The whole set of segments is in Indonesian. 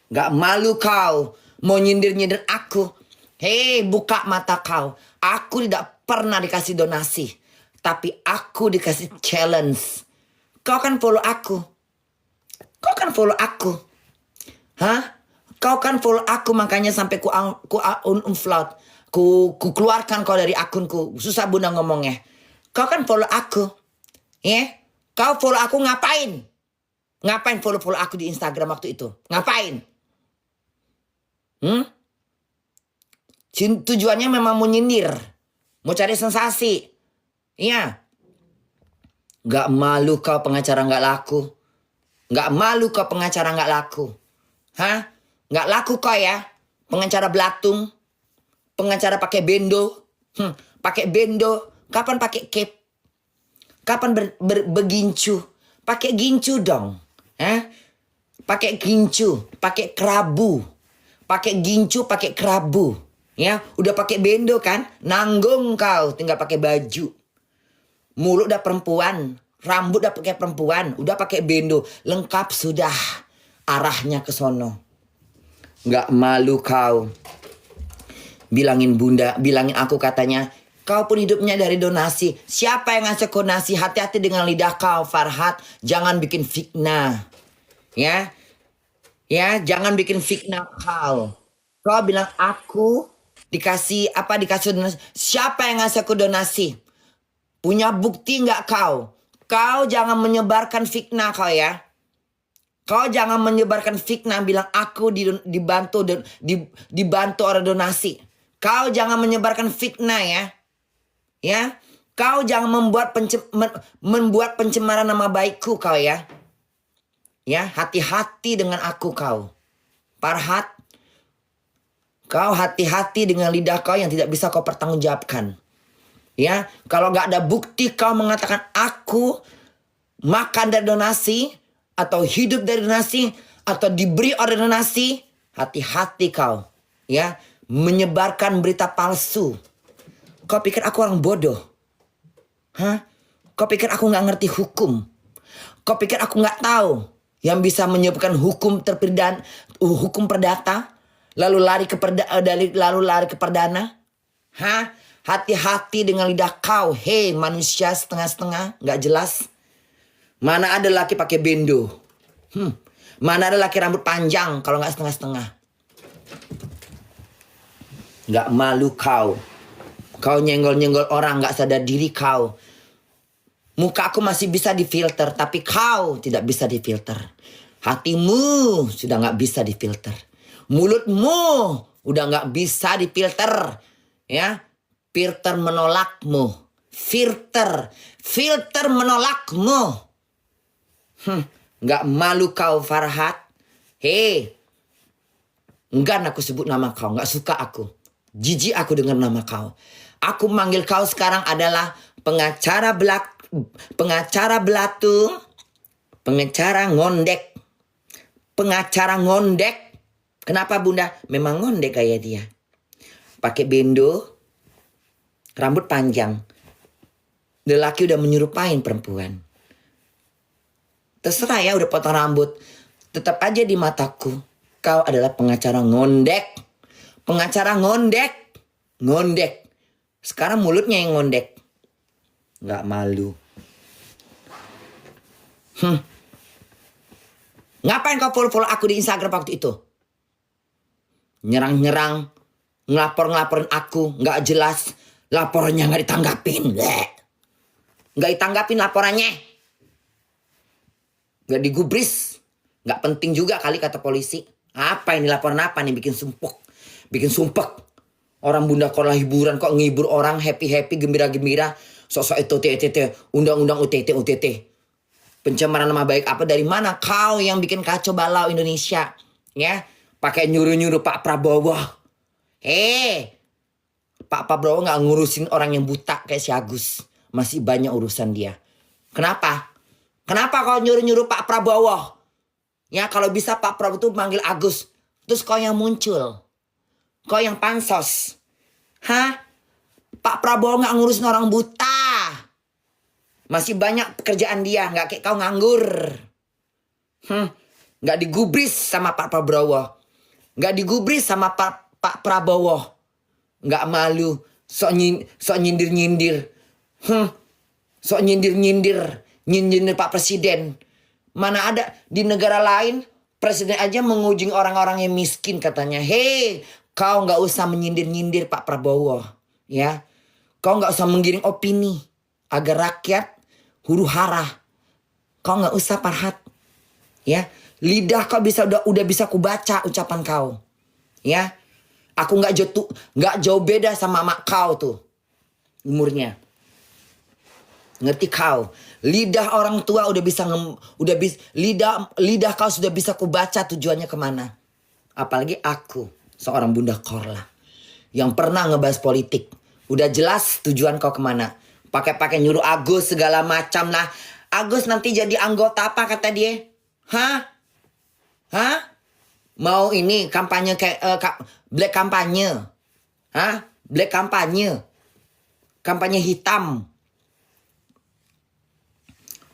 Gak malu kau mau nyindir-nyindir aku. Hei, buka mata kau. Aku tidak pernah dikasih donasi. Tapi aku dikasih challenge. Kau kan follow aku. Kau kan follow aku. Hah? Kau kan follow aku makanya sampai ku unfollow. Ku keluarkan kau dari akunku. Susah bunda ngomongnya. Kau kan follow aku. Ya? Kau follow aku ngapain? Ngapain follow aku di Instagram waktu itu? Ngapain? Tujuannya memang mau nyindir. Mau cari sensasi. Iya. Gak malu kau pengacara gak laku. Gak malu kau pengacara gak laku. Hah? Gak laku kau ya? Pengacara belatung. Pengacara pakai bendo. Pakai bendo. Kapan pakai cape? Kapan begincu? Pakai gincu dong. Hah? Pakai gincu. Pakai kerabu. Pakai gincu, pakai kerabu. Ya, udah pakai bendo kan? Nanggung kau, tinggal pakai baju. Mulut udah perempuan, rambut udah pakai perempuan, udah pakai bendo, lengkap sudah. Arahnya ke sono. Nggak malu kau. Bilangin bunda, bilangin aku katanya, kau pun hidupnya dari donasi. Siapa yang ngasih donasi? Hati-hati dengan lidah kau, Farhat. Jangan bikin fitnah. Ya, ya, jangan bikin fitnah kau. Kau bilang aku dikasih apa, dikasih donasi. Siapa yang ngasih aku donasi? Punya bukti nggak kau? Kau jangan menyebarkan fitnah kau ya. Kau jangan menyebarkan fitnah bilang aku dibantu orang donasi. Kau jangan menyebarkan fitnah ya. Ya. Kau jangan membuat pencemaran nama baikku kau ya. Ya, hati-hati dengan aku kau. Farhat. Kau hati-hati dengan lidah kau yang tidak bisa kau pertanggungjawabkan. Ya, kalau gak ada bukti kau mengatakan aku makan dari donasi, atau hidup dari donasi, atau diberi oleh donasi, hati-hati kau. Ya, menyebarkan berita palsu. Kau pikir aku orang bodoh? Hah? Kau pikir aku gak ngerti hukum? Kau pikir aku gak tahu yang bisa menyebabkan hukum hukum perdata? Lalu lari ke perdana? Hah? Hati-hati dengan lidah kau. Hei manusia setengah-setengah. Gak jelas. Mana ada laki pakai bendo? Mana ada laki rambut panjang kalau gak setengah-setengah? Gak malu kau. Kau nyenggol-nyenggol orang gak sadar diri kau. Muka aku masih bisa difilter. Tapi kau tidak bisa difilter. Hatimu sudah gak bisa difilter. Mulutmu udah gak bisa difilter. Ya, filter menolakmu. Filter menolakmu. Gak malu kau Farhat. Hei, enggan aku sebut nama kau. Gak suka aku. Jijik aku dengar nama kau. Aku manggil kau sekarang adalah pengacara belatung. Pengacara ngondek. Pengacara ngondek. Kenapa bunda? Memang ngondek kayak dia. Pakai bendo. Rambut panjang. Lelaki udah menyerupain perempuan. Terserah ya udah potong rambut. Tetap aja di mataku. Kau adalah pengacara ngondek. Pengacara ngondek. Ngondek. Sekarang mulutnya yang ngondek. Gak malu. Ngapain kau follow aku di Instagram waktu itu? Nyerang-nyerang. Ngelapor-ngelaporin aku. Gak jelas. Laporannya gak ditanggapin. Gak ditanggapin laporannya. Gak digubris. Gak penting juga kali kata polisi. Apa ini laporan apa nih bikin sumpuk. Bikin sumpek. Orang bunda kalau hiburan kok ngibur orang happy-happy gembira-gembira. Sosok itu undang-undang UTT. Pencemaran nama baik apa dari mana? Kau yang bikin kacau balau Indonesia. Ya. Pakai nyuruh-nyuruh Pak Prabowo. Pak Prabowo gak ngurusin orang yang buta kayak si Agus. Masih banyak urusan dia. Kenapa? Kenapa kau nyuruh-nyuruh Pak Prabowo? Ya kalau bisa Pak Prabowo tuh manggil Agus. Terus kau yang muncul. Kau yang pansos. Hah? Pak Prabowo gak ngurusin orang buta. Masih banyak pekerjaan dia. Gak kayak kau nganggur. Nggak digubris sama Pak Prabowo. Nggak digubris sama Pak Prabowo. Nggak malu. Sok nyindir-nyindir. Sok nyindir-nyindir. Nyindir Pak Presiden. Mana ada di negara lain presiden aja mengujing orang-orang yang miskin katanya. Hei, kau nggak usah menyindir-nyindir Pak Prabowo. Ya, kau nggak usah menggiring opini agar rakyat huru hara. Kau nggak usah Farhad. Ya, lidah kau udah bisa kubaca ucapan kau. Ya, aku nggak jauh beda sama mak kau tuh umurnya. Ngerti kau? Lidah orang tua lidah kau sudah bisa kubaca tujuannya kemana. Apalagi aku, seorang Bunda Korla yang pernah ngebahas politik. Udah jelas tujuan kau kemana. Pakai nyuruh Agus segala macam lah. Agus nanti jadi anggota apa kata dia? Hah? Mau ini kampanye kayak black kampanye? Hah? Black kampanye? Kampanye hitam?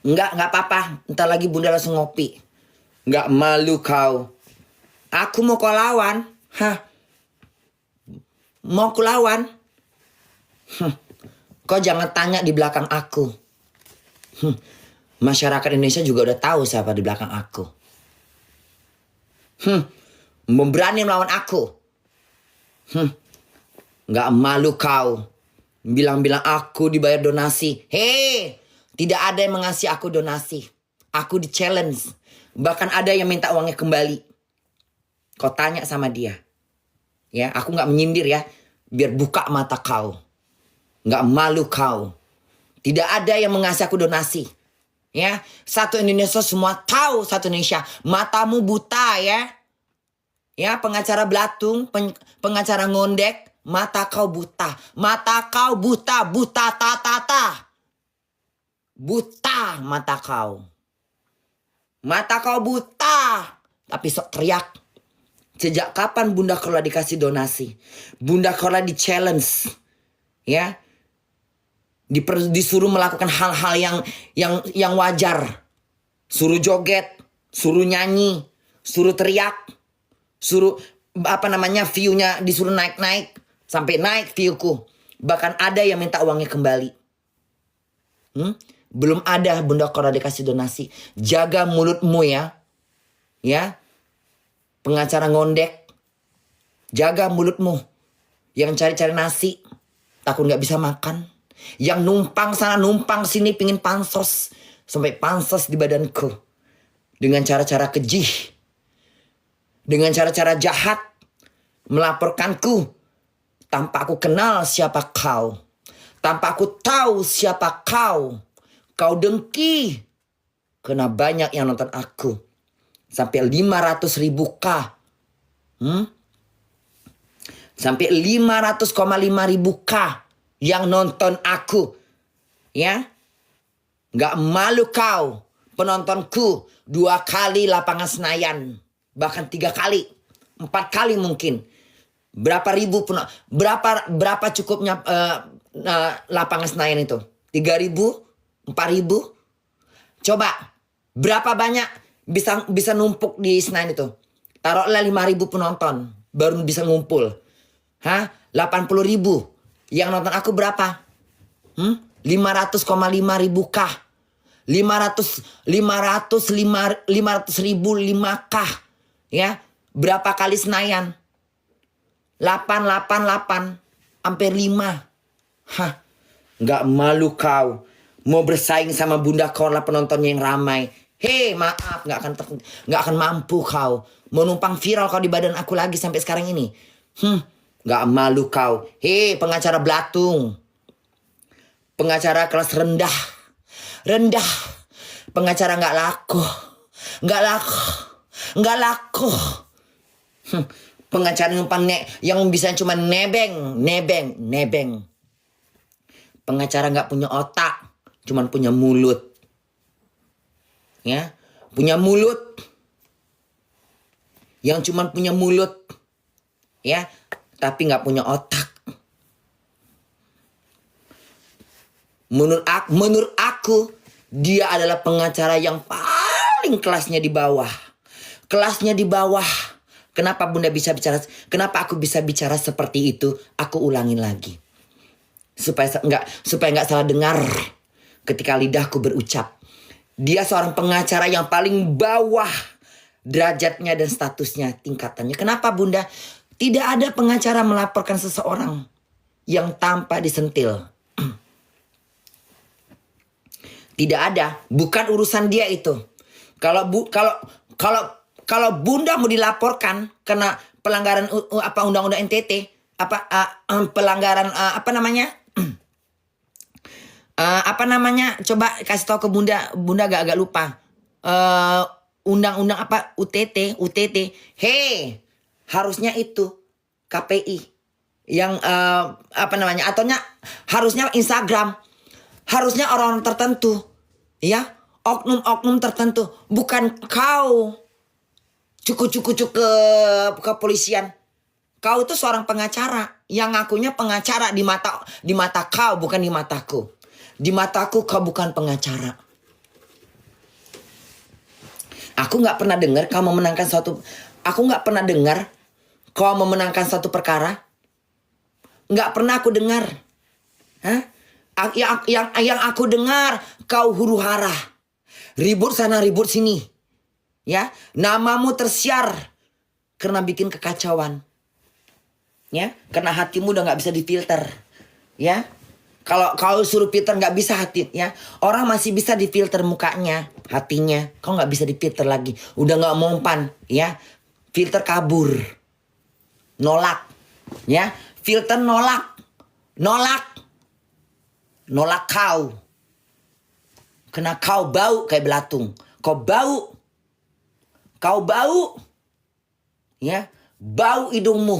Enggak apa-apa. Ntar lagi Bunda langsung ngopi. Enggak malu kau. Aku mau kau lawan. Hah? Mau ku lawan? Kau jangan tanya di belakang aku. Masyarakat Indonesia juga udah tahu siapa di belakang aku. Berani melawan aku. Enggak malu kau. Bilang-bilang aku dibayar donasi. Hei! Tidak ada yang mengasih aku donasi. Aku di challenge. Bahkan ada yang minta uangnya kembali. Kau tanya sama dia. Ya, aku gak menyindir ya. Biar buka mata kau. Gak malu kau. Tidak ada yang mengasih aku donasi. Ya, satu Indonesia semua tahu satu Indonesia. Matamu buta ya. Ya, pengacara belatung, pengacara ngondek. Mata kau buta. Mata kau buta. Buta ta. Buta mata kau. Mata kau buta. Tapi sok teriak. Sejak kapan Bunda Korla dikasih donasi? Bunda Korla di challenge. Ya. Disuruh melakukan hal-hal yang wajar. Suruh joget. Suruh nyanyi. Suruh teriak. Suruh view-nya disuruh naik-naik. Sampai naik view-ku. Bahkan ada yang minta uangnya kembali. Belum ada Bunda Korla dikasih donasi. Jaga mulutmu ya. Ya. Pengacara ngondek. Jaga mulutmu. Yang cari-cari nasi. Takut gak bisa makan. Yang numpang sana numpang sini pingin pansos. Sampai pansos di badanku. Dengan cara-cara kejih. Dengan cara-cara jahat. Melaporkanku. Tanpa aku kenal siapa kau. Tanpa aku tahu siapa kau. Kau dengki. Karena banyak yang nonton aku. Sampai 500.000 K. Sampai 500,5 ribu K. Yang nonton aku. Ya. Gak malu kau. Penontonku 2 kali lapangan Senayan. Bahkan 3 kali. 4 kali mungkin. Berapa cukupnya lapangan Senayan itu? 3.000? 4.000? Coba berapa banyak bisa numpuk di Senayan itu? Taruhlah 5.000 penonton baru bisa ngumpul. 80.000. Yang nonton aku berapa? 500,5 ribu K. 500.000 5K. Ya, berapa kali Senayan? 888 hampir 5. Nggak malu kau. Mau bersaing sama Bunda Korla penontonnya yang ramai. Hei, maaf, nggak akan mampu kau. Mau numpang viral kau di badan aku lagi sampai sekarang ini. Nggak malu kau. Hei, pengacara belatung. Pengacara kelas rendah. Rendah. Pengacara nggak laku. Nggak laku. Pengacara yang bisa cuma nebeng. Pengacara nggak punya otak. Cuman punya mulut. Ya. Punya mulut. Yang cuman punya mulut. Ya. Tapi gak punya otak. Menurut aku. Dia adalah pengacara yang paling kelasnya di bawah. kelasnya di bawah. Kenapa Bunda bisa bicara? Kenapa aku bisa bicara seperti itu? Aku ulangin lagi. Supaya nggak salah dengar ketika lidahku berucap. Dia seorang pengacara yang paling bawah derajatnya dan statusnya, tingkatannya. Kenapa Bunda? Tidak ada pengacara melaporkan seseorang yang tanpa disentil. Tidak ada, bukan urusan dia itu. Kalau Bunda mau dilaporkan karena pelanggaran undang-undang NTT, pelanggaran coba kasih tahu ke Bunda agak lupa. Undang-undang UTT. Hei, harusnya itu KPI yang ataunya harusnya Instagram, harusnya orang tertentu, ya, oknum-oknum tertentu, bukan kau cukup ke kepolisian. Kau itu seorang pengacara yang ngakunya pengacara di mata kau, bukan di mataku. Di mataku kau bukan pengacara. Aku nggak pernah dengar kau memenangkan suatu. Aku nggak pernah dengar kau memenangkan suatu perkara. Nggak pernah aku dengar. Hah? Yang aku dengar kau huru hara, ribut sana ribut sini, ya. Namamu tersiar karena bikin kekacauan, ya. Karena hatimu udah nggak bisa difilter, ya. Kalau kau suruh filter nggak bisa hati, ya. Orang masih bisa difilter mukanya, hatinya. Kau nggak bisa difilter lagi. Udah nggak mempan, ya. Filter kabur, nolak, ya. Filter nolak kau. Karena kau bau kayak belatung. Kau bau, ya. Bau hidungmu,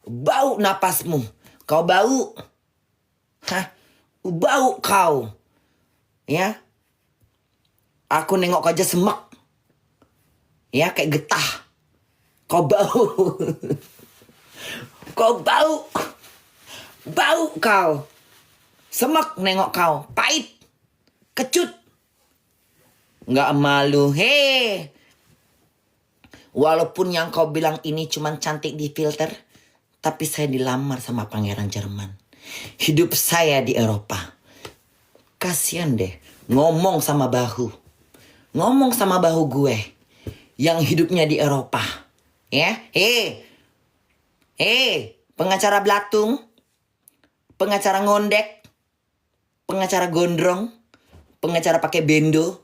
bau napasmu. Kau bau. Bau kau, ya. Aku nengok kau aja semek, ya, kayak getah. Kau bau. Kau bau kau. Semek nengok kau, pahit, kecut, nggak malu. Hei, walaupun yang kau bilang ini cuman cantik di filter, tapi saya dilamar sama pangeran Jerman. Hidup saya di Eropa. Kasian deh, ngomong sama bahu gue yang hidupnya di Eropa, ya. Pengacara belatung, pengacara ngondek, pengacara gondrong, pengacara pakai bendo,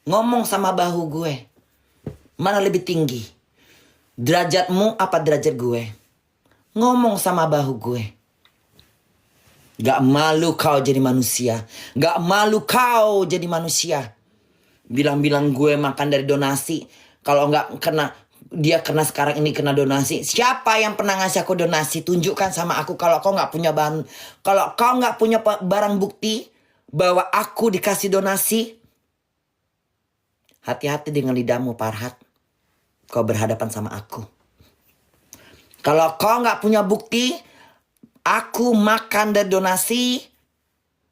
ngomong sama bahu gue. Mana lebih tinggi? Derajatmu apa derajat gue? Ngomong sama bahu gue. Gak malu kau jadi manusia. Gak malu kau jadi manusia. Bilang-bilang gue makan dari donasi. Kalau gak kena sekarang ini kena donasi. Siapa yang pernah ngasih aku donasi? Tunjukkan sama aku. Kalau kau gak punya barang bukti bahwa aku dikasih donasi, hati-hati dengan lidahmu, Farhat. Kau berhadapan sama aku. Kalau kau gak punya bukti aku makan dari donasi,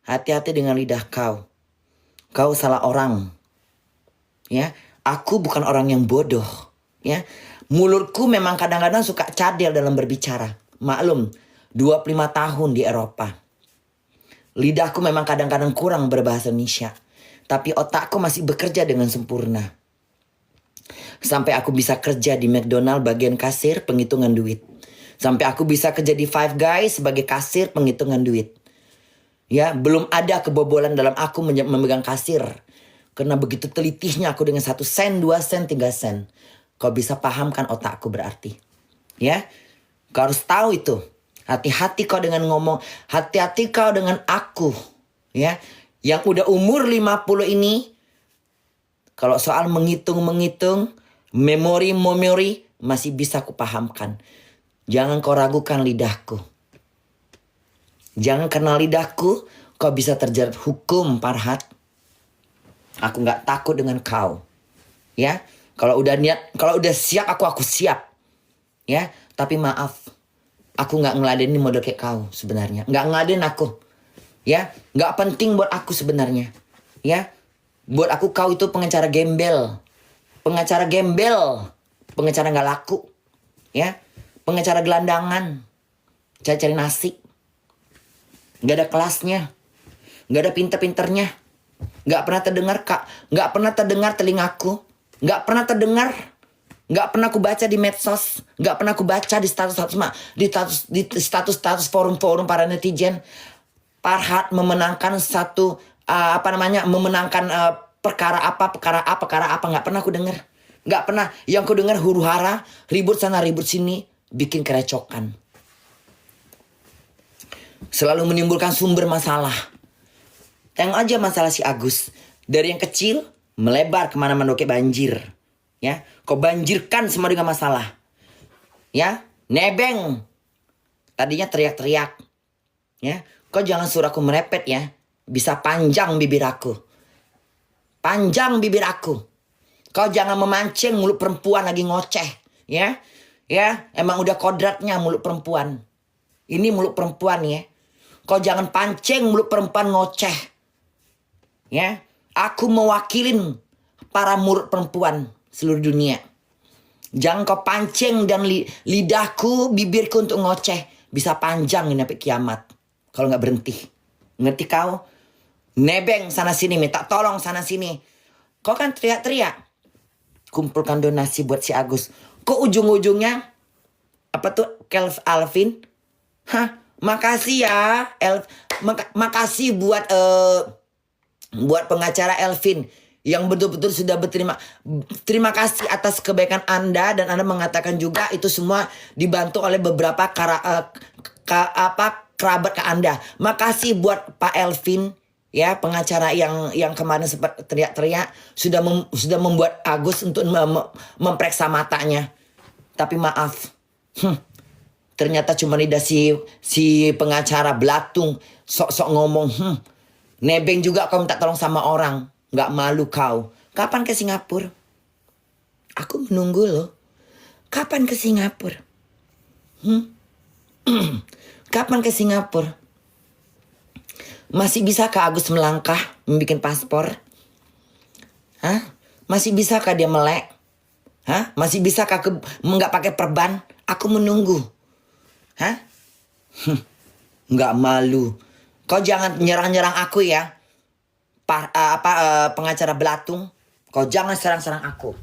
hati-hati dengan lidah kau. Kau salah orang, ya. Aku bukan orang yang bodoh, ya. Mulutku memang kadang-kadang suka cadel dalam berbicara. Maklum, 25 tahun di Eropa. Lidahku memang kadang-kadang kurang berbahasa Indonesia, tapi otakku masih bekerja dengan sempurna. Sampai aku bisa kerja di McDonald bagian kasir penghitungan duit. Sampai aku bisa kerja di Five Guys sebagai kasir penghitungan duit. Ya, belum ada kebobolan dalam aku memegang kasir. Karena begitu telitihnya aku dengan 1 sen, 2 sen, 3 sen. Kau bisa pahamkan otakku berarti. Ya, kau harus tahu itu. Hati-hati kau dengan ngomong. Hati-hati kau dengan aku. Ya, yang udah umur 50 ini. Kalau soal menghitung, memori masih bisa kupahamkan. Jangan kau ragukan lidahku. Jangan karena lidahku kau bisa terjerat hukum, Farhat. Aku gak takut dengan kau. Ya, kalau udah siap aku siap. Ya, tapi maaf. Aku gak ngeladenin model kayak kau sebenarnya. Gak ngeladenin aku. Ya, gak penting buat aku sebenarnya. Ya, buat aku kau itu pengacara gembel. Pengacara gembel. Pengacara nggak laku. Ya. Pengacara gelandangan. Cari-cari nasi. Nggak ada kelasnya. Nggak ada pinter-pinternya. Nggak pernah terdengar, Kak. Nggak pernah terdengar telingaku. Nggak pernah terdengar. Nggak pernah aku baca di medsos. Nggak pernah aku baca di status forum-forum para netizen. Parhat memenangkan satu memenangkan perkara apa nggak pernah aku dengar. Nggak pernah. Yang aku dengar huru hara, ribut sana ribut sini, bikin kerecokan. Selalu menimbulkan sumber masalah. Tengok aja masalah si Agus. Dari yang kecil melebar kemana-mana kayak banjir. Ya, kau banjirkan semua dengan masalah. Ya, nebeng. Tadinya teriak-teriak. Ya, kau jangan suruh aku merepet ya. Bisa panjang bibir aku. Panjang bibir aku. Kau jangan memancing mulut perempuan lagi ngoceh. Ya, ya, emang udah kodratnya mulut perempuan. Ini mulut perempuan ya. Kau jangan pancing mulut perempuan ngoceh. Ya, aku mewakilin para mulut perempuan seluruh dunia. Jangan kau pancing dan lidahku, bibirku untuk ngoceh. Bisa panjang ini sampai kiamat. Kalau nggak berhenti. Ngerti kau? Nebeng sana sini, minta tolong sana sini. Kau kan teriak-teriak. Kumpulkan donasi buat si Agus. Kok ujung-ujungnya apa tuh Alvin? Hah? Makasih ya, makasih buat pengacara Elvin yang betul-betul sudah terima kasih atas kebaikan Anda, dan Anda mengatakan juga itu semua dibantu oleh beberapa kerabat ke Anda. Makasih buat Pak Elvin ya, pengacara yang kemarin sempat teriak-teriak sudah membuat Agus untuk memperiksa matanya. Tapi maaf. Ternyata cuma lidah si pengacara belatung. Sok-sok ngomong. Nebeng juga kau minta tolong sama orang. Gak malu kau. Kapan ke Singapura? Aku menunggu loh. Kapan ke Singapura? Kapan ke Singapura? Masih bisakah Agus melangkah membuat paspor? Hah? Masih bisakah dia melek? Hah? Masih bisakah nggak pakai perban? Aku menunggu. Hah? Nggak malu. Kau jangan nyerang-nyerang aku ya. Pengacara belatung. Kau jangan serang-serang aku.